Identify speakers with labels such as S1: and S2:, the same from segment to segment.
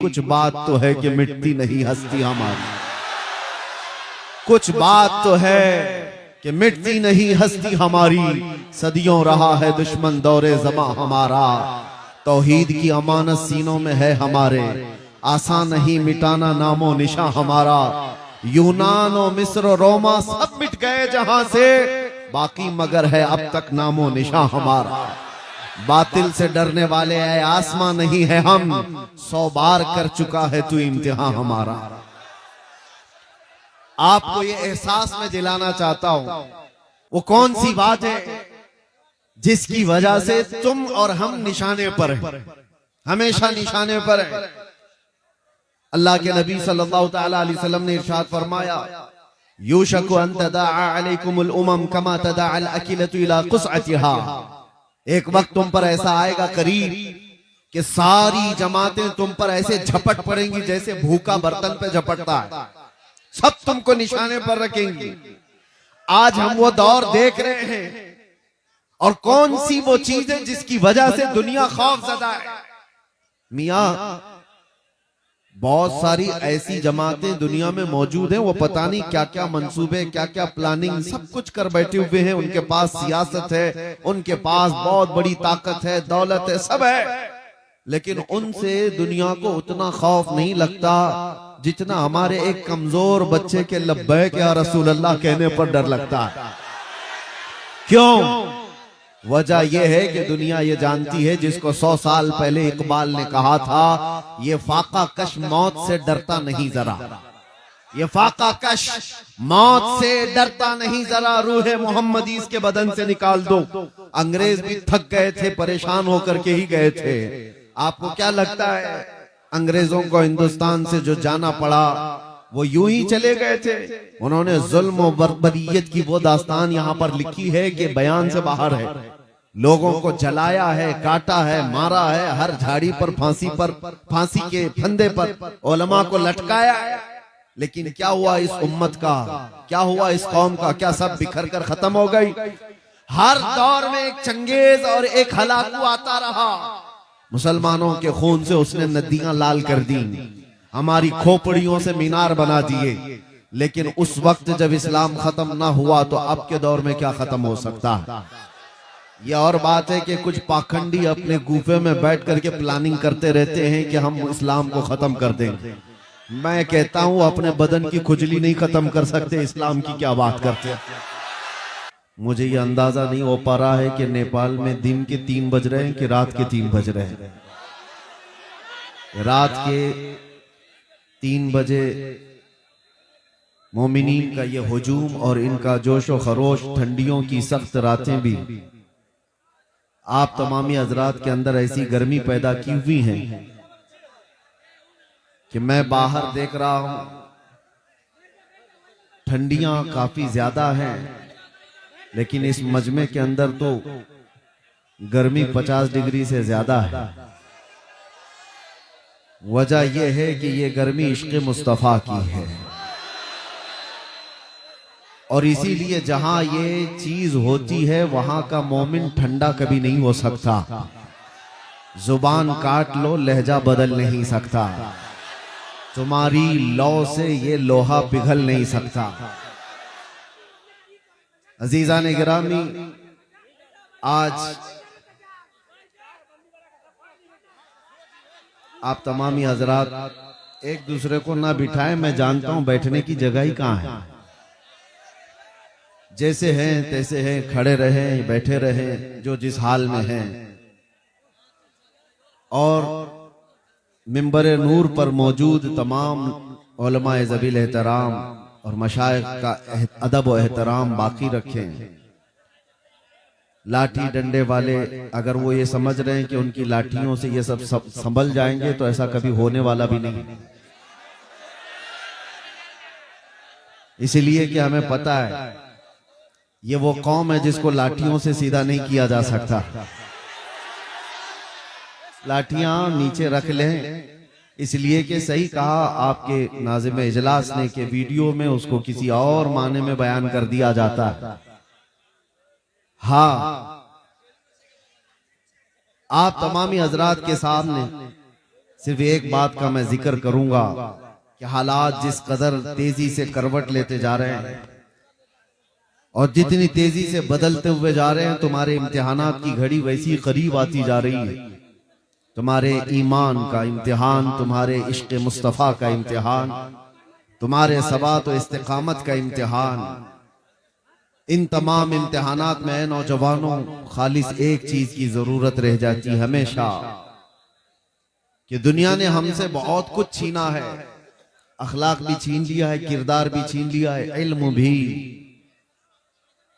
S1: कुछ बात तो है कि मिटती नहीं हस्ती हमारी, कुछ बात तो है कि मिटती नहीं हस्ती हमारी। सदियों रहा है दुश्मन दौरे ज़मा हमारा, तौहीद की अमानत सीनों में है हमारे। आसान नहीं मिटाना नामो निशा हमारा। यूनान और मिस्र और रोमा सब मिट गए जहां से, बाकी मगर है अब तक नामो निशा हमारा। बातिल से डरने वाले है आसमां नहीं है हम, 100 बार कर चुका है तू इम्तिहान हमारा। आपको ये एहसास में दिलाना चाहता हूं, वो कौन सी बात है जिसकी वजह से तुम और हम निशाने पर हैं, हमेशा निशाने पर हैं। अल्लाह के नबी सल्लल्लाहु तआला अलैहि वसल्लम ने इरशाद फरमाया, यूशकु अन तदाअ अलैकुमुल उमम कमा तदाअल अकिलतु इला कुसअतिहा। एक वक्त तुम पर ऐसा आएगा करीब कि सारी जमातें तुम पर ऐसे झपट पड़ेंगी जैसे भूखा बर्तन पे झपटता है, सब तुमको निशाने पर रखेंगी। आज हम वो दौर देख रहे हैं, और कौन सी वो चीज है जिसकी वजह से दुनिया खौफजदा है। मियां, बहुत सारी ऐसी जमातें दुनिया में मौजूद हैं, वो पता नहीं क्या क्या मंसूबे, क्या क्या प्लानिंग सब कुछ कर बैठे हुए हैं। उनके पास सियासत है, उनके पास बहुत बड़ी ताकत है, दौलत है, सब है, लेकिन उनसे दुनिया को उतना खौफ नहीं लगता जितना हमारे एक कमजोर बच्चे के लब्बैक या रसूल अल्लाह कहने पर डर लगता है। क्यों? वजह यह है कि दुनिया ये जानती है, जिसको 100 साल पहले इकबाल ने कहा था, ये फाका कश मौत से डरता नहीं जरा, ये फाका कश मौत से डरता नहीं जरा, रूह मोहम्मदी इसके बदन से निकाल दो। अंग्रेज भी थक गए थे, परेशान होकर के ही गए थे। आपको क्या लगता है अंग्रेजों को हिंदुस्तान से जो जाना पड़ा वो यूं ही चले गए थे? उन्होंने जुल्म और बर्बरियत की वो दास्तान यहाँ पर लिखी है कि बयान से बाहर है। लोगों को जलाया है, काटा है, मारा है, हर झाड़ी पर फांसी के फंदे पर उलमा को लटकाया है। लेकिन क्या हुआ इस उम्मत का, क्या हुआ इस कौम का? क्या सब बिखर कर खत्म हो गई? हर दौर में एक चंगेज और एक हलाकू आता रहा। मुसलमानों के खून से उसने नदियां लाल कर दी, हमारी खोपड़ियों से मीनार बना दिए। लेकिन उस वक्त जब इस्लाम खत्म ना हुआ तो अब के दौर में क्या खत्म हो सकता है? यह और बात है कि कुछ पाखंडी अपने गुफे में बैठ करके प्लानिंग करते रहते हैं कि हम इस्लाम को खत्म कर देंगे। मैं कहता हूं अपने बदन की खुजली नहीं खत्म कर सकते, इस्लाम की क्या बात करते हैं। मुझे ये अंदाजा नहीं हो पा रहा है कि नेपाल में दिन के 3 बज रहे हैं कि रात के 3 बज रहे हैं। रात के 3 बजे मोमिनीन का ये हुजूम और इनका जोशो खरोश, ठंडियों की सख्त रातें भी आप तमामी हजरात के अंदर ऐसी गर्मी पैदा की हुई है कि मैं बाहर देख रहा हूं, ठंडियां काफी ज्यादा हैं, लेकिन इस मजमे के अंदर तो गर्मी 50 डिग्री से ज्यादा है। वजह यह है कि यह गर्मी इश्क़ मुस्तफ़ा की है, और इसीलिए जहां ये चीज होती है वहां का मोमिन ठंडा कभी नहीं हो सकता। जुबान काट लो, लहजा बदल नहीं सकता, तुम्हारी लौ से ये लोहा पिघल नहीं सकता। अजीजान गिरामी, आज आप तमामी हजरात एक दूसरे को ना बिठाएं, मैं जानता हूं बैठने की जगह ही कहां है। जैसे हैं तैसे हैं, खड़े रहें, बैठे रहें, जो जिस हाल में हैं। और मिंबर नूर पर मौजूद तमाम उलमाए ज़बील एहतराम और मशाइख का अदब व एहतराम बाकी रखें। लाठी डंडे वाले अगर वो ये समझ रहे हैं कि उनकी लाठियों से ये सब संभल जाएंगे तो ऐसा कभी होने वाला भी नहीं। इसलिए कि हमें पता है ये वो कौम है जिसको लाठियों से सीधा नहीं किया जा सकता। लाठियां नीचे रख लें, इसलिए कि सही कहा आपके नाज़िम इजलास ने कि वीडियो में उसको किसी और माने में बयान कर दिया जाता है। हाँ, आप तमामी हजरात के सामने सिर्फ एक बात का मैं जिक्र करूंगा कि हालात जिस कदर तेजी से करवट लेते जा रहे हैं और जितनी तेजी से बदलते हुए जा रहे हैं, तुम्हारे इम्तिहानात की घड़ी वैसी करीब आती जा रही है। तुम्हारे ईमान का इम्तिहान, तुम्हारे इश्क मुस्तफ़ा का इम्तिहान, तुम्हारे सबात और इस्तिकामत का इम्तिहान, इन तमाम इम्तिहानात में नौजवानों खालिस एक चीज की जरूरत रह जाती हमेशा कि दुनिया ने हमसे बहुत कुछ छीना है, अखलाक भी छीन लिया है, किरदार भी छीन लिया है, इल्म भी,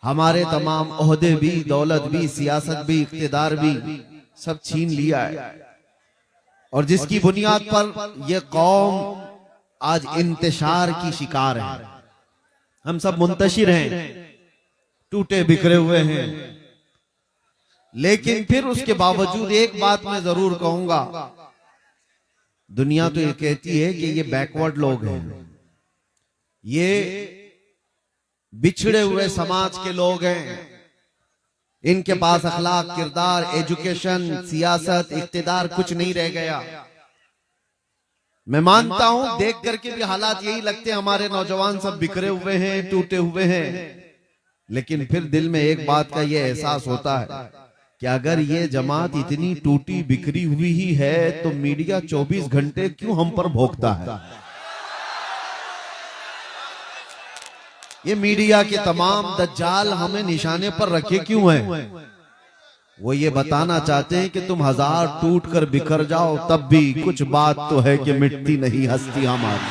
S1: हमारे तमाम ओहदे भी, दौलत भी, सियासत भी, इख्तिदार भी, सब छीन लिया है। और जिसकी बुनियाद पर यह कौम आज इंतशार की शिकार है। हम सब मुंतशिर हैं, टूटे बिखरे हुए हैं, लेकिन फिर उसके बावजूद एक बात मैं जरूर कहूंगा, दुनिया तो ये कहती है कि ये बैकवर्ड लोग हैं, ये बिछड़े हुए समाज के लोग हैं, इनके पास अखलाक, किरदार, एजुकेशन, सियासत, इख्तिदार कुछ नहीं रह गया। मैं मानता हूं, देख करके भी हालात यही लगते हैं, हमारे नौजवान सब बिखरे हुए हैं, टूटे हुए हैं, लेकिन फिर दिल में एक बात का ये एहसास होता है कि अगर ये जमात इतनी टूटी बिखरी हुई ही है तो मीडिया 24 घंटे क्यों हम पर भोंकता है? ये मीडिया के तमाम दज्जाल हमें निशाने पर रखे क्यों हैं? वो ये बताना चाहते हैं कि तुम हजार टूट कर बिखर जाओ तब भी कुछ बात तो है कि मिटती नहीं हस्ती हमारी,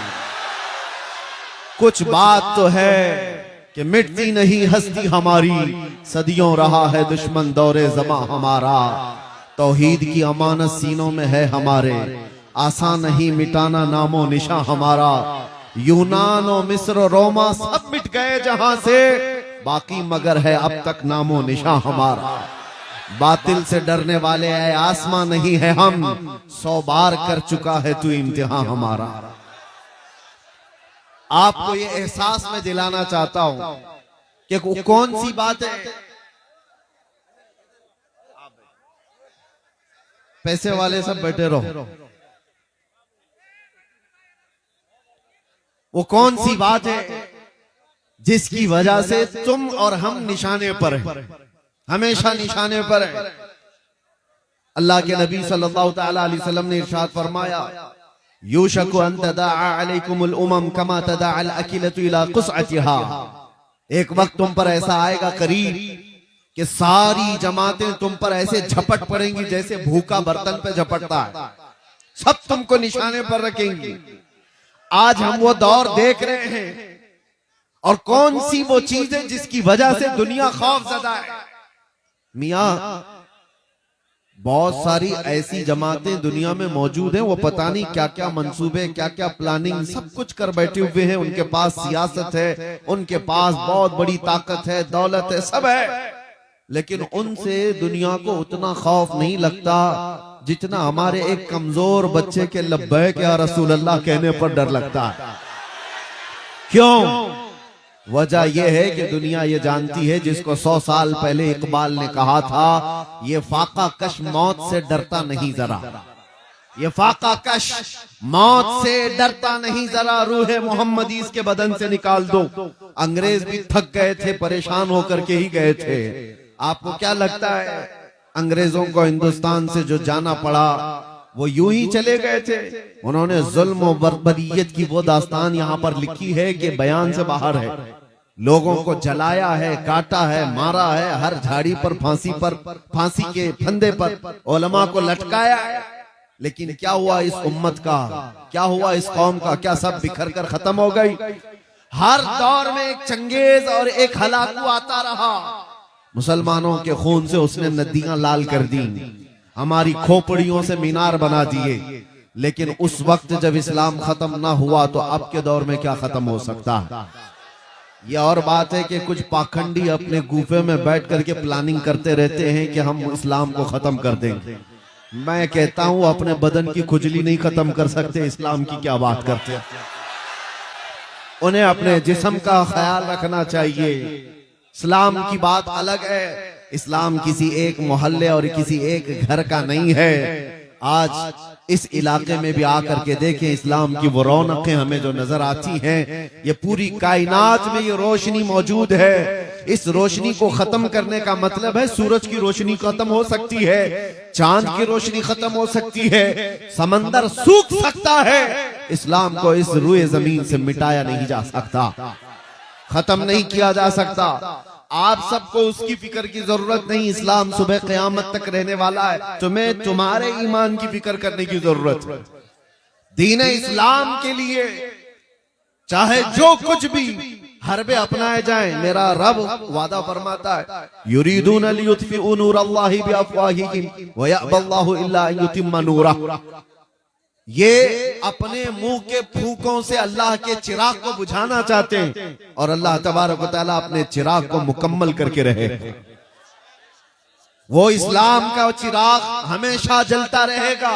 S1: कुछ बात तो है कि मिटती नहीं हस्ती हमारी, सदियों रहा है दुश्मन दौरे ज़मा हमारा, तौहीद की अमानत सीनों में है हमारे, आसान नहीं मिटाना नामो निशा हमारा, यूनान और मिस्र और रोमा सब मिट गए जहां से, बाकी मगर है अब तक नामो निशा हमारा, बातिल से डरने वाले है आसमां नहीं है हम, 100 बार कर चुका है तू इम्तिहान हमारा। आपको ये एहसास मैं दिलाना चाहता हूं कि वो कौन सी बात है, पैसे वाले सब बैठे रहो, वो कौन सी बात है जिसकी वजह से तुम और हम निशाने पर हैं, हमेशा निशाने पर है। अल्लाह के नबी सल्लल्लाहु तआला अलैहि वसल्लम ने इरशाद फरमाया, यूशकु अन तदाअ अलैकुमुल उमम कमा तदाअल अकिलतु इला कुसअतिहा, एक वक्त तुम पर ऐसा आएगा करीब कि सारी जमातें तुम पर ऐसे झपट पड़ेंगी जैसे भूखा बर्तन पे झपटता है, सब तुमको निशाने पर रखेंगी। आज हम वो दौर देख रहे हैं, और कौन सी वो चीजें जिसकी वजह से दुनिया खौफजदा है। मियां, बहुत सारी ऐसी जमातें दुनिया में मौजूद हैं, वो पता नहीं क्या क्या मंसूबे, क्या क्या प्लानिंग सब कुछ कर बैठे हुए हैं, उनके पास सियासत है, उनके पास बहुत बड़ी ताकत है, दौलत है, सब है, लेकिन उनसे दुनिया को उतना खौफ नहीं लगता जितना हमारे एक कमजोर बच्चे के लब्बैक या रसूल अल्लाह कहने पर डर लगता है। क्यों? वजह यह है कि दुनिया ये जानती है, जिसको 100 साल पहले इकबाल ने कहा था, ये फाका कश मौत से डरता नहीं जरा, ये फाका कश मौत से डरता नहीं जरा, रूह मोहम्मदी इसके बदन से निकाल दो। अंग्रेज भी थक गए थे, परेशान होकर के ही गए थे। आपको क्या लगता है अंग्रेजों को हिंदुस्तान से जो जाना पड़ा वो यूं ही चले गए थे? उन्होंने जुल्म और बर्बरियत की वो दास्तान यहाँ पर लिखी है कि बयान से बाहर है। लोगों को जलाया है, काटा है, मारा है, हर झाड़ी पर फांसी के फंदे पर उलमा को लटकाया है। लेकिन क्या हुआ इस उम्मत का, क्या हुआ इस कौम का? क्या सब बिखर कर खत्म हो गई? हर दौर में एक चंगेज और एक हलाकू आता रहा। मुसलमानों के खून से उसने नदियां लाल कर दी, हमारी खोपड़ियों से मीनार बना दिए। लेकिन उस वक्त जब इस्लाम खत्म ना हुआ तो अब के दौर में क्या खत्म हो सकता है? यह और बात है कि कुछ पाखंडी अपने गुफे में बैठ करके प्लानिंग करते रहते हैं कि हम इस्लाम को खत्म कर देंगे। मैं कहता हूं अपने बदन की खुजली नहीं खत्म कर सकते, इस्लाम की क्या बात करते हैं। उन्हें अपने जिस्म का ख्याल रखना चाहिए। इस्लाम की बात अलग है। इस्लाम किसी एक मोहल्ले और किसी एक घर का नहीं है। आज इस इलाके में भी आकर के देखें, इस्लाम की वो रौनकें हमें जो नजर आती हैं, ये पूरी कायनात में ये रोशनी मौजूद है। इस रोशनी को खत्म करने का मतलब है सूरज की रोशनी खत्म हो सकती है, चांद की रोशनी खत्म हो सकती है, समंदर सूख सकता है, इस्लाम को इस रूए जमीन से मिटाया नहीं जा सकता, खत्म नहीं किया जा सकता। आप सबको उसकी फिक्र की जरूरत नहीं, इस्लाम सुबह क़यामत तक रहने वाला है। तुम्हें तुम्हारे ईमान की फिक्र करने की जरूरत है। दीन इस्लाम के लिए चाहे जो कुछ भी हरबे अपनाए जाएं, मेरा रब वादा फरमाता है, युरीदून लियुत्फिउ नूरल्लाहि बिअफ़वाहिहिम व यअबल्लाहु इल्ला अन युतिम्मा नूरह। ये अपने मुंह के फूकों से अल्लाह के चिराग को बुझाना चाहते हैं और अल्लाह तबारक व तआला अपने चिराग को मुकम्मल करके रहे। वो इस्लाम का चिराग हमेशा जलता रहेगा।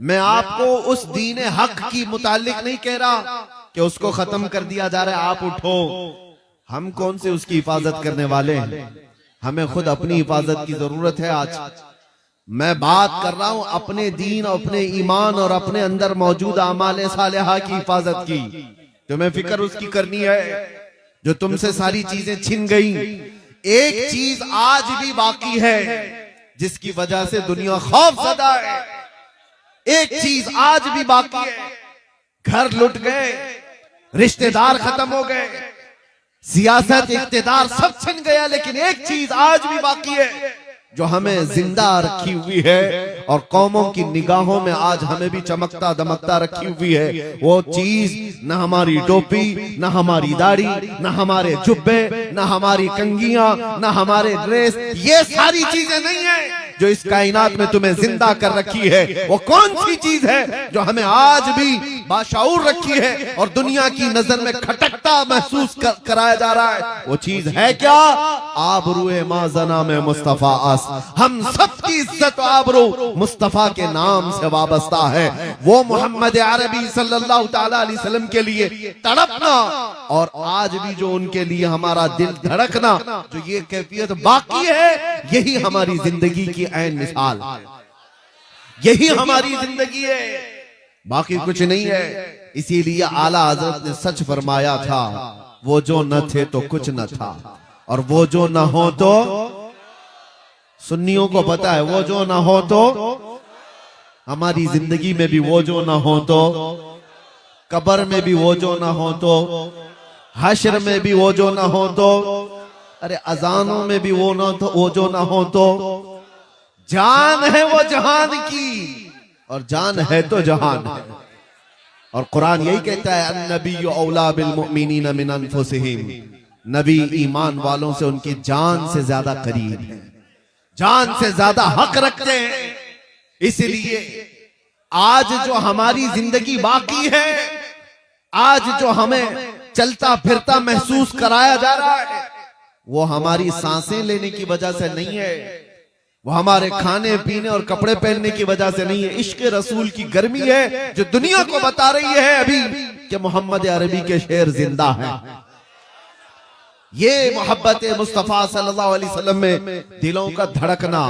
S1: मैं आपको उस दीन हक की मुतालिक नहीं कह रहा कि उसको खत्म कर दिया जा रहा है, आप उठो। हम कौन से उसकी हिफाजत करने वाले हैं? हमें खुद अपनी हिफाजत की जरूरत है। आज मैं बात कर रहा हूं अपने दीन, अपने ईमान और अपने अंदर मौजूद आमाले सालेहा की हिफाजत की। तुम्हें फिक्र उसकी करनी है जो तुमसे सारी चीजें छिन गई। एक चीज आज भी बाकी है जिसकी वजह से दुनिया खौफजदा है। एक चीज आज भी बाकी है, घर लुट गए, रिश्तेदार खत्म हो गए, सियासत इख्तिदार सब छिन गया, लेकिन एक चीज आज भी बाकी है जो हमें जिंदा रखी हुई है और कौमों की निगाहों में आज हमें भी चमकता दमकता रखी हुई है। वो चीज न हमारी टोपी, न हमारी दाढ़ी, न हमारे जुब्बे, न हमारी कंगियां, न हमारे ड्रेस, ये सारी चीजें नहीं है जो इस कायनात में तुम्हें जिंदा कर रखी है। वो कौन सी चीज है जो हमें आज भी बाशऊर रखी है और दुनिया की नजर में खटकता महसूस कराया जा रहा है? वो चीज है क्या? आबरूए माजना में मुस्तफा अस। हम सबकी इज्जत आबरू मुस्तफा के नाम से वाबस्ता है। वो मोहम्मद अरबी सल्लल्लाहु तआला अलैहि वसल्लम के लिए तड़पना और आज भी जो उनके लिए हमारा दिल धड़कना, जो ये कैफियत बाकी है, यही हमारी जिंदगी की ऐन मिसाल, यही हमारी जिंदगी है, बाकी कुछ नहीं है। इसीलिए आला हजरत ने सच फरमाया था, वो जो न थे तो कुछ न था और वो जो न हो तो, सुन्नियों को पता है, वो जो न हो तो हमारी जिंदगी में भी वो जो न हो तो, कब्र में भी वो जो न हो तो, हश्र में भी वो जो न हो तो, अरे अजानों में भी वो न तो, वो जो न हो तो, जान है वो जहान की और जान है तो जहान है। और कुरान यही कहता है, अन्नबिय्यु औला बिल मुमिनीन मिन अनफुसिहिम। नबी ईमान वालों से उनकी जान से ज्यादा करीब है, जान से ज्यादा हक रखते हैं। इसलिए आज जो हमारी जिंदगी बाकी है, आज जो हमें चलता फिरता महसूस कराया जा रहा है, वो हमारी सांसें लेने की वजह से नहीं है, वो हमारे खाने पीने और कपड़े पहनने की वजह से नहीं है। इश्क रसूल की गर्मी है जो दुनिया को बता रही है अभी कि मोहम्मद अरबी के शेर जिंदा है। ये मोहब्बत मुस्तफा सल्लल्लाहु अलैहि वसल्लम में दिलों का धड़कना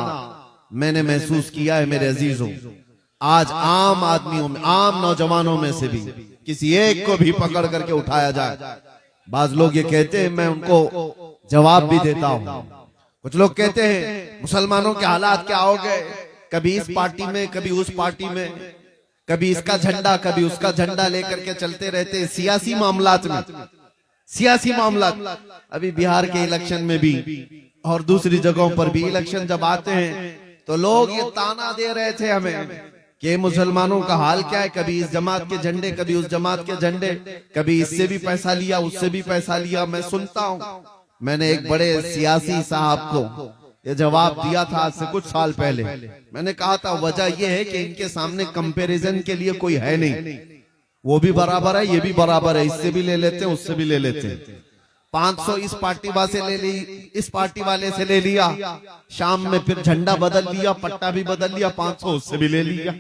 S1: मैंने महसूस किया है मेरे अजीजों। आज आम आदमियों में, आम नौजवानों में से भी किसी एक को भी पकड़ करके उठाया जाए। बाज लोग ये कहते हैं, मैं उनको जवाब भी देता हूं। कुछ लोग कहते हैं मुसलमानों के हालात क्या हो गए, कभी इस पार्टी में कभी उस पार्टी में, कभी इसका झंडा कभी उसका झंडा लेकर के चलते रहते हैं सियासी मामलात में, सियासी मामलात। अभी बिहार के इलेक्शन में भी और दूसरी जगहों पर भी इलेक्शन जब आते हैं तो लोग ये ताना दे रहे थे हमें कि मुसलमानों का हाल क्या है, कभी इस जमात के झंडे कभी उस जमात के झंडे, कभी इससे भी पैसा लिया उससे भी पैसा लिया। मैं सुनता हूं, मैंने एक बड़े सियासी साहब को ये जवाब दिया था आज से कुछ साल पहले। मैंने कहा था वजह यह है कि इनके सामने कंपैरिजन के लिए कोई है नहीं, वो भी बराबर है ये भी बराबर है, इससे भी ले लेते हैं उससे भी ले लेते हैं। 500 इस पार्टी वाले से ले ली, इस पार्टी वाले से ले लिया, शाम में फिर झंडा बदल लिया, पट्टा भी बदल लिया, 500 उससे भी ले लिया।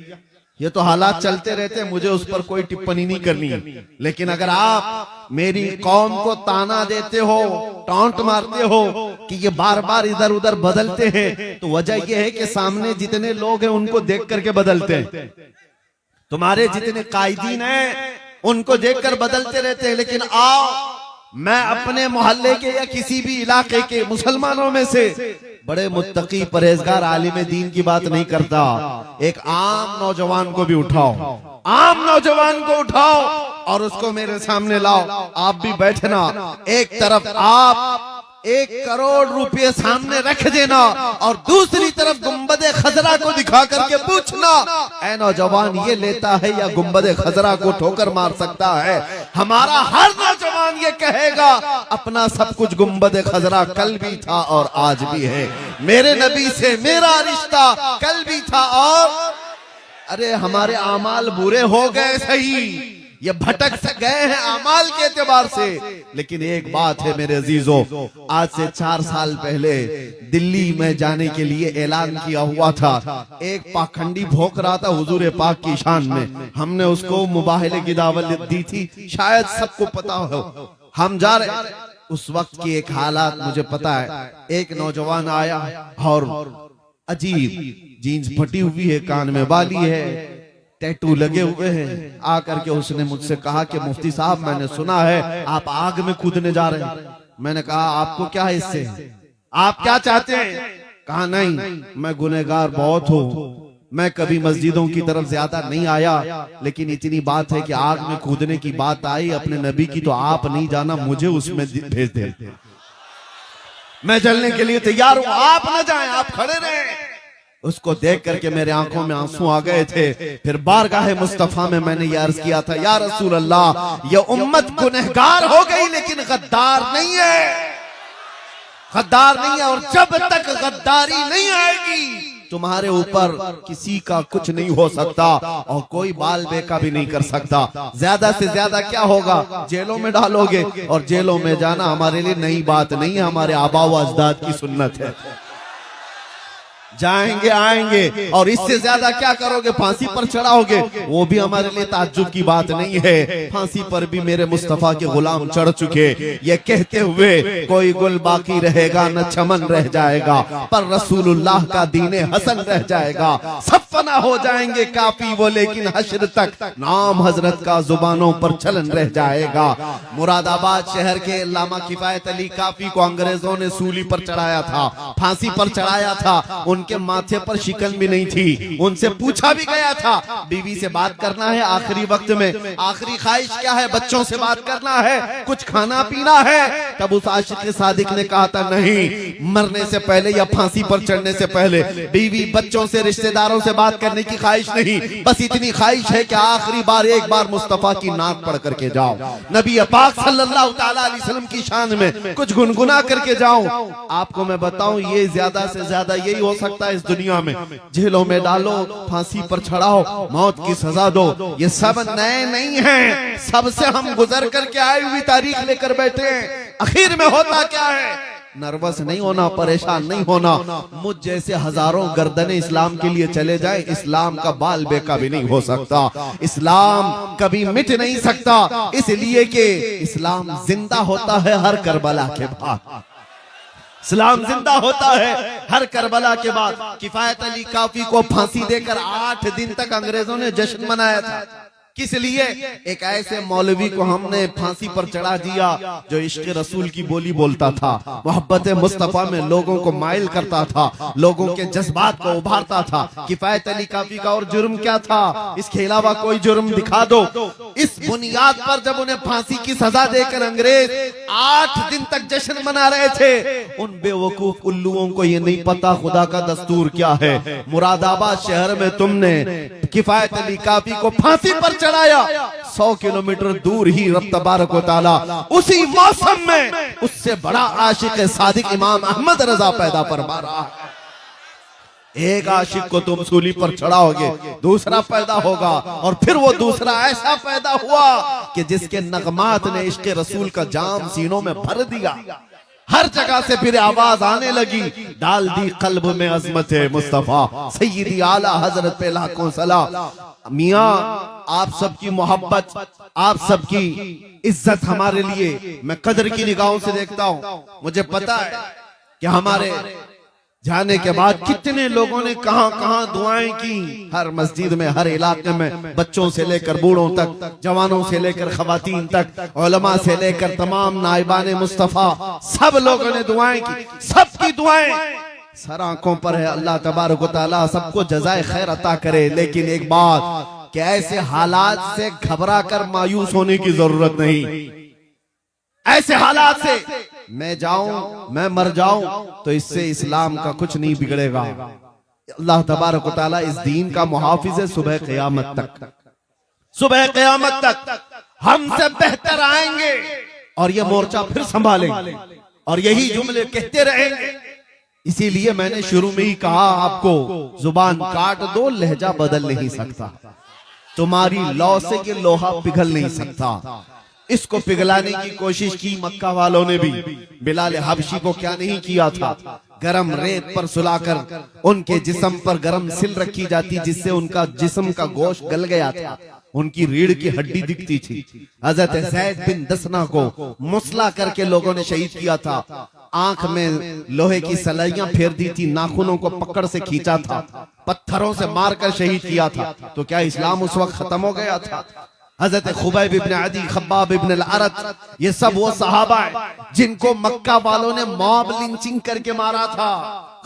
S1: ये तो हालात चलते रहते हैं, मुझे उस पर कोई टिप्पणी नहीं करनी है। लेकिन अगर आप मेरी कौम को ताना देते हो, टॉन्ट मारते हो, कि ये बार बार इधर उधर बदलते हैं, तो वजह यह है कि सामने जितने लोग हैं उनको देख करके बदलते हैं। तुम्हारे जितने कायदीन हैं उनको देखकर बदलते रहते हैं। लेकिन आओ, मैं अपने मोहल्ले के या किसी भी इलाके के मुसलमानों में से बड़े मुत्तकी परहेजगार आलिम दीन की बात नहीं करता। एक आम नौजवान को भी उठाओ, आम नौजवान को उठाओ और उसको मेरे सामने लाओ। आप भी बैठना, एक तरफ आप 1 करोड़ रुपए सामने रख देना और दूसरी तरफ गुंबदे खजरा को दिखा करके पूछना, ऐ नौजवान ये लेता है या गुंबदे खजरा को ठोकर मार सकता है? हमारा हर नौजवान ये कहेगा अपना सब कुछ गुंबदे खजरा कल भी था और आज भी है। मेरे नबी से मेरा रिश्ता कल भी था और अरे हमारे आमाल बुरे हो गए सही, ये भटक से गए हैं आमाल के एतबार से, लेकिन एक बात है मेरे अजीजों, आज से 4 साल पहले दिल्ली में जाने के लिए ऐलान किया हुआ था। एक पाखंडी भोंक रहा था हुजूर पाक की शान में, हमने उसको मुबाहले की दावत दी थी, शायद सबको पता हो। हम जा रहे, उस वक्त की एक हालात मुझे पता है। एक नौजवान आया और अजीब जीन्स फटी हुई है, कान में बाली है, टैटू लगे हुए हैं। आकर के उसने मुझसे कहा कि मुफ्ती साहब मैंने सुना है आप आग में कूदने जा रहे हैं। मैंने कहा आपको क्या है इससे, आप क्या चाहते हैं? कहा नहीं, मैं गुनहगार बहुत हूँ, मैं कभी मस्जिदों की तरफ ज्यादा नहीं आया, लेकिन इतनी बात है कि आग में कूदने की बात आई अपने नबी की तो आप नहीं जाना, मुझे उसमें भेज दे, मैं जलने के लिए तैयार हूँ, आप न जाएं, आप खड़े रहें। उसको देख करके मेरे आंखों में आंसू आ गए थे। फिर बारगाह मुस्तफा में मैंने ये अर्ज किया था, या रसूल अल्लाह, ये उम्मत गुनहगार हो गई लेकिन गद्दार नहीं है, गद्दार नहीं है, और जब तक गद्दारी नहीं आएगी तुम्हारे ऊपर किसी का कुछ नहीं हो सकता और कोई बाल बेका भी नहीं कर सकता। ज्यादा से ज्यादा क्या होगा, जेलों में डालोगे, और जेलों में जाना हमारे लिए नई बात नहीं है, हमारे आबा व अजदाद की सुन्नत है। जाएंगे आएंगे, और इससे ज्यादा क्या करोगे, फांसी पर चढ़ाओगे, वो भी हमारे लिए ताज्जुब की बात नहीं है। फांसी पर भी मेरे मुस्तफा के गुलाम चढ़ चुके, ये कहते हुए कोई गुल बाकी रहेगा न चमन रह जाएगा, पर रसूलुल्लाह का दीने हसन रह जाएगा। सब फना हो जाएंगे काफी वो, लेकिन हश्र तक नाम हजरत का जुबानों पर चलन रह जाएगा। मुरादाबाद शहर के अल्लामा किफायत अली काफी को अंग्रेजों ने सूली पर चढ़ाया था, फांसी पर चढ़ाया था। उनके माथे पर शिकन भी नहीं थी, उनसे पूछा भी गया था बीवी से बात करना है आखिरी वक्त में, आखिरी ख्वाहिश क्या है, बच्चों से बात करना है, कुछ खाना पीना है। तब उस आशिक सादिक ने कहा था नहीं, मरने से पहले या फांसी पर चढ़ने से पहले बीवी बच्चों से रिश्तेदारों से बात करने की ख्वाहिश नहीं, बस इतनी ख्वाहिश है कि आखिरी बार एक बार मुस्तफा की नात पढ़ करके जाओ, नबी पाक सल्लल्लाहु तआला अलैहि वसल्लम की शान में कुछ गुनगुना करके जाऊं। आपको मैं बताऊं, ये ज्यादा से ज्यादा यही हो सकता है इस दुनिया में। जेलों में डालो, फांसी पर चढ़ाओ, मौत की सजा दो, ये सब नए नहीं हैं, सबसे हम गुजर करके आए हुई तारीख लेकर बैठे हैं। आखिर में होता क्या है, नर्वस नहीं होना, परेशान नहीं होना। मुझ जैसे हजारों गर्दने इस्लाम के लिए चले जाए, इस्लाम का बाल बेका भी नहीं हो सकता, इस्लाम कभी मिट नहीं सकता, इसलिए कि इस्लाम जिंदा होता है हर करबला के बाद, इस्लाम जिंदा होता है हर करबला के बाद। किफायत अली काफी को फांसी देकर 8 दिन तक अंग्रेजों ने जश्न मनाया था। किस लिए? एक ऐसे मौलवी को हमने फांसी पर चढ़ा दिया जो इश्क रसूल की बोली बोलता था, मोहब्बत मुस्तफा में लोगों को माइल करता था, लोगों के जज्बात को उभारता था। किफायत अली काफी का और जुर्म क्या था, इसके अलावा कोई जुर्म दिखा दो। इस बुनियाद पर जब उन्हें फांसी की सजा देकर अंग्रेज 8 दिन तक जश्न मना रहे थे, उन बेवकूफ उल्लुओं को ये नहीं पता खुदा का दस्तूर क्या है। मुरादाबाद शहर में तुमने किफायत अली काफी को फांसी पर चढ़ाया, 100 किलोमीटर दूर ही रब तबारक व तआला उसी मौसम में उससे बड़ा आशिक सादिक इमाम अहमद रजा पैदा फरमा रहा है। एक आशिक को तुम सूली पर चढ़ाओगे, दूसरा पैदा होगा, और फिर वो दूसरा ऐसा पैदा हुआ कि जिसके नगमात ने इश्क रसूल का जाम सीनों में भर दिया। हर जगह से फिर आवाज आने लगी, डाल दी कल्ब में अजमत है मुस्तफा, सैयदी आला हजरत पे लाखों सलाम। मियाँ आप सबकी मोहब्बत, आप सबकी इज्जत हमारे लिए, मैं कदर की निगाहों से देखता हूँ। मुझे पता है कि हमारे जाने के बाद कितने लोगों ने कहां कहां दुआएं की। हर मस्जिद में, हर इलाके में, बच्चों से लेकर बूढ़ों तक, जवानों से लेकर खवातीन तक, उलमा से लेकर तमाम नाइबान मुस्तफा, सब लोगों ने दुआएं की। सबकी दुआएं सर आंखों पर है। अल्लाह तबारक व तआला सबको जज़ाए खैर अता करे। लेकिन एक बात कि ऐसे हालात से घबरा कर मायूस होने की जरूरत नहीं। ऐसे हालात से मैं जाऊं, मैं मर जाऊं तो इससे इस्लाम का कुछ नहीं बिगड़ेगा। अल्लाह तबारक व तआला इस दीन का मुहाफिज है सुबह क़यामत तक। सुबह क़यामत तक हमसे बेहतर आएंगे और ये मोर्चा फिर संभालेंगे और यही जुमले कहते रहेंगे। इसीलिए मैंने शुरू में ही कहा आपको, जुबान काट दो, लहजा बदल नहीं सकता। तुम्हारी लौ से ये लोहा पिघल नहीं सकता। इसको पिघलाने की कोशिश की मक्का वालों ने भी। बिलाल हबशी को क्या नहीं किया था। गरम रेत पर सुलाकर उनके जिस्म पर गरम सिल रखी जाती, जिससे उनका जिस्म का गोश्त गल गया था, उनकी रीढ़ की हड्डी दिखती थी। हजरत ज़ैद बिन दसना को मुसला करके लोगों ने शहीद किया था। आंख में लोहे की सलाइयां फेर दी थी, नाखूनों को पकड़ से खींचा था, पत्थरों से मारकर शहीद किया था। तो क्या इस्लाम उस वक्त खत्म हो गया था? हजरत खुबैब इब्न अदी, खब्बाब इब्न अल-अरत, ये सब वो सहाबा है जिनको मक्का वालों ने मॉब लिंचिंग करके मारा था,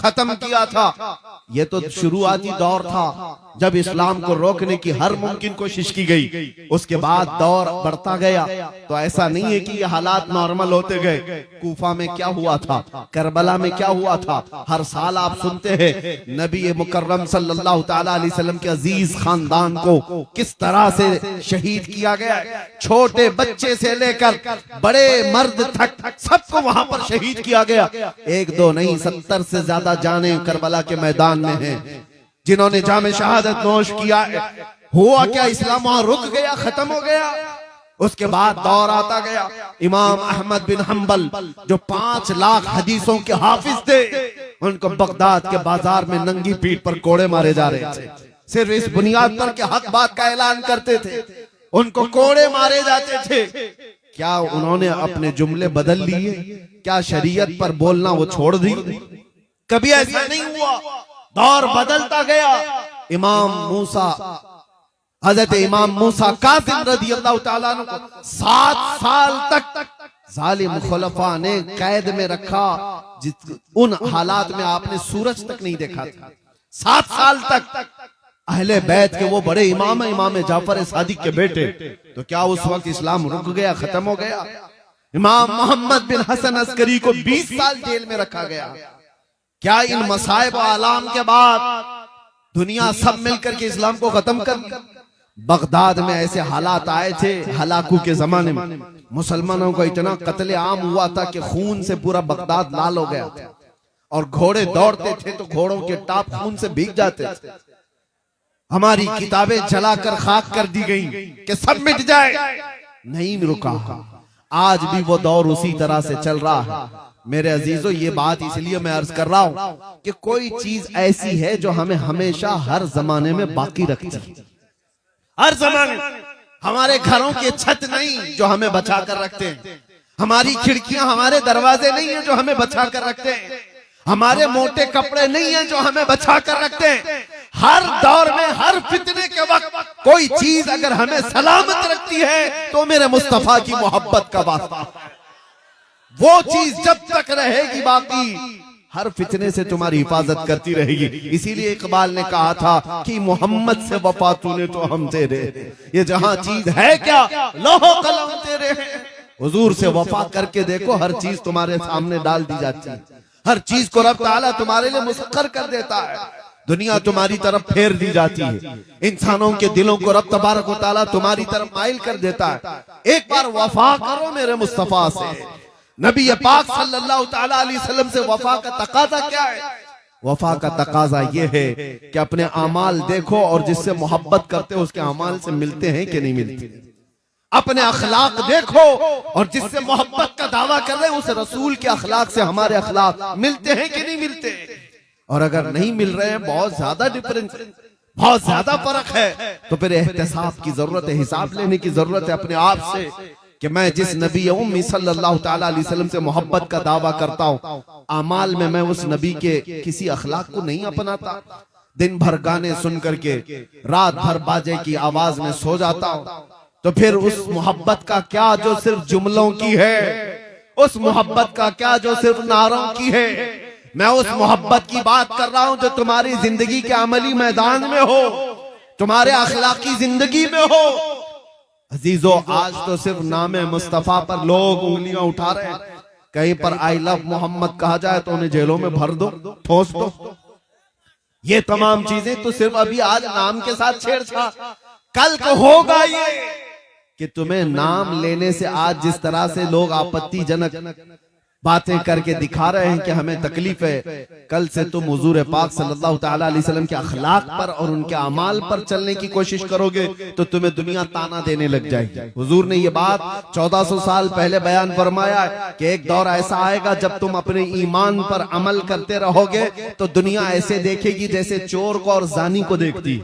S1: खत्म किया था। ये तो शुरुआती दौर था जब इस्लाम को रोकने की हर मुमकिन कोशिश की गई। उसके बाद दौर बढ़ता गया। तो ऐसा नहीं है कि ये हालात नॉर्मल होते गए। कूफा में क्या हुआ था, करबला में क्या हुआ था, हर साल आप सुनते हैं नबी मुकर्रम सल्लल्लाहु तआला अलैहि वसल्लम के अजीज खानदान को किस तरह से शहीद किया गया। छोटे बच्चे से लेकर बड़े मर्द तक सबको वहां पर शहीद किया गया। एक दो नहीं, 70 से ज्यादा जाने करबला के मैदान में हैं जिन्होंने जामे शहादत नोश किया। हुआ क्या, इस्लाम वहां रुक गया, खत्म हो गया? उसके बाद दौर आता गया। इमाम अहमद बिन हंबल जो 5 लाख हदीसों के हाफिज थे, उनको बगदाद के बाजार में नंगी पीठ पर कोड़े मारे जा रहे थे। सिर्फ इस बुनियाद पर कि हक बात का ऐलान करते थे, उनको कोड़े मारे जाते थे। क्या उन्होंने अपने जुमले बदल लिए? क्या शरीयत पर बोलना वो छोड़ दी? कभी ऐसा नहीं हुआ। दौर बदलता गया। इमाम मूसा, हजरत इमाम मूसा काज़िम रज़ियल्लाहु ताला अन्हु को 7 साल तक जालिम खुलफा ने कैद में रखा। उन हालात में आपने सूरज तक नहीं देखा था। 7 साल तक अहले बैत के वो बड़े इमाम, इमाम जाफर सादिक के बेटे। तो क्या उस वक्त इस्लाम रुक गया, खत्म हो गया? इमाम मोहम्मद बिन हसन अस्करी को 20 साल जेल में रखा गया। क्या इन मसाइब आलाम के बाद दुनिया सब मिलकर के इस्लाम को खत्म कर दिया? बगदाद में ऐसे हालात आए थे हलाकू के जमाने में, मुसलमानों को इतना कत्ले आम हुआ था कि खून से पूरा बगदाद लाल हो गया था। और घोड़े दौड़ते थे तो घोड़ों के टाप खून से भीग जाते थे। हमारी किताबें जलाकर खाक कर दी गई कि सब मिट जाए, नहीं रुका। आज भी वो दौर उसी तरह से चल रहा है। मेरे अजीजों, ये बात इसलिए मैं अर्ज कर रहा हूं कि कोई चीज ऐसी है जो हमें हमेशा हर जमाने में बाकी रखती है। हर जमाने हमारे घरों की छत नहीं जो हमें बचा कर रखते हैं, हमारी खिड़कियां, हमारे दरवाजे नहीं है जो हमें बचा कर रखते हैं, हमारे मोटे कपड़े नहीं है जो हमें बचा कर रखते हैं। हर दौर में, हर फितने के वक्त कोई चीज अगर हमें सलामत रखती है तो मेरे मुस्तफा की मोहब्बत का वास्ता है। वो चीज जब तक रहेगी बाकी, हर फितने से तुम्हारी हिफाजत करती रहेगी। इसीलिए इकबाल ने कहा था कि मोहम्मद से वफा तूने तो हम तेरे, ये जहां चीज है क्या लोहो कलम तेरे हैं। हुजूर से वफा करके देखो, हर चीज तुम्हारे सामने डाल दी जाती है। हर चीज को रब ताला तुम्हारे लिए मुसख्खर कर देता है। दुनिया तुम्हारी तरफ फेर दी जाती है। इंसानों के दिलों को रब तबारक व तआला तुम्हारी तरफ माइल कर देता है। एक बार वफा करो मेरे मुस्तफा से। नबी पाक सल्लल्लाहु ताला अलैहि वसल्लम से वफा का तकाजा क्या है? वफा का तकाजा ये है कि अपने अमाल देखो और जिससे मोहब्बत करते हो उसके अमाल से मिलते हैं कि नहीं मिलते। अपने अखलाक देखो और जिससे मोहब्बत का दावा कर रहे हैं उस रसूल के अखलाक से हमारे अखलाक मिलते हैं कि नहीं मिलते। और अगर नहीं मिल रहे हैं, बहुत ज्यादा डिफरेंस, बहुत ज्यादा फर्क है, तो फिर एहतिसाब की जरूरत है, हिसाब लेने की जरूरत है अपने आप से कि मैं जिस नबी उम्मी सल्लल्लाहु ताला अलैहि वसल्लम से मोहब्बत का दावा करता हूँ, अमाल में मैं उस नबी के किसी अखलाक को नहीं अपनाता। दिन भर गाने सुन करके रात भर बाजे की आवाज में सो जाता हूँ, तो फिर उस मोहब्बत का क्या जो सिर्फ जुमलों की है, उस मोहब्बत का क्या जो सिर्फ नारों की है। मैं उस मोहब्बत की बात कर रहा हूं जो तुम्हारी जिंदगी के अमली मैदान में हो, तुम्हारे अखलाकी जिंदगी में हो। अजीजों, आज तो सिर्फ नामे मुस्तफा पर लोग उंगलियां उठा रहे हैं। कहीं पर आई लव मोहम्मद कहा जाए तो उन्हें जेलों में भर दो, ठोस दो। ये तमाम चीजें तो सिर्फ अभी आज नाम के साथ छेड़छाड़, कल को होगा ये कि तुम्हें नाम लेने से आज जिस तरह से लोग आपत्तिजनक बातें करके दिखा रहे हैं कि हमें तकलीफ है, कल से तुम हुजूर पाक सल्लल्लाहु ताला अलैहि वसल्लम के अखलाक पर और उनके अमाल पर चलने की कोशिश करोगे तो तुम्हें दुनिया ताना देने लग जाएगी। हुजूर ने ये बात 1400 साल पहले बयान फरमाया कि एक दौर ऐसा आएगा जब तुम अपने ईमान पर अमल करते रहोगे तो दुनिया ऐसे देखेगी जैसे चोर को और जानी को देखती।